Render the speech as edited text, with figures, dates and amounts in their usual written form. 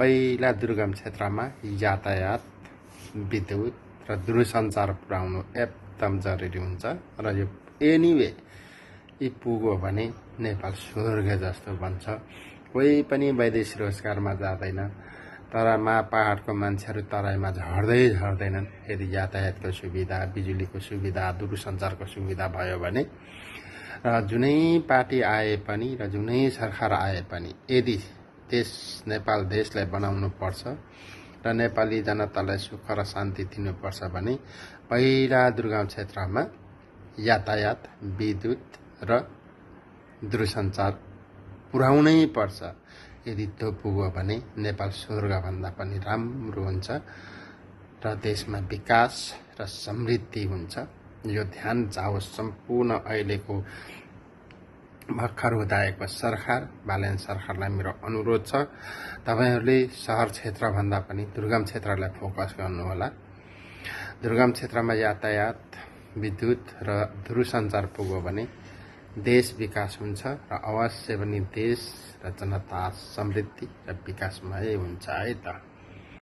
पहिला दुर्गम क्षेत्रमा यातायात, विद्युत र दूरसञ्चार पुर्याउनु एकदम जरुरी हुन्छ र यो एनिवे यी पुग्यो भने नेपाल स्वर्ग जस्तो बन्छ। कोही पनि वैदेशिक रोजगारमा जाँदैन, तर पहाडको मान्छेहरू तराईमा झर्दैनन् यदि यातायातको सुविधा, बिजुलीको सुविधा, दूरसञ्चारको सुविधा भयो भने। र जुनै पार्टी आए पनि र जुनै सरकार आए पनि यदि नेपाल देशलाई बनाउनु पर्छ र नेपाली जनतालाई सुख र शान्ति दिनुपर्छ भने पहिला दुर्गम क्षेत्रमा यातायात, विद्युत र दूरसञ्चार पुर्याउनै पर्छ। यदि त्यो पुग्यो भने नेपाल स्वर्गभन्दा पनि राम्रो हुन्छ र देशमा विकास र समृद्धि हुन्छ। यो ध्यान जाओस् सम्पूर्ण अहिलेको भर्खर उदाएको सरकार, बालन सरकारलाई मेरो अनुरोध छ, तपाईहरूले शहर क्षेत्रभन्दा पनि दुर्गम क्षेत्रलाई फोकस गर्नुहोला। दुर्गम क्षेत्रमा यातायात, विद्युत र दूरसञ्चार पुग्यो भने देश विकास हुन्छ र अवश्य पनि देश र जनता समृद्धि र विकासमय हुन्छ है त।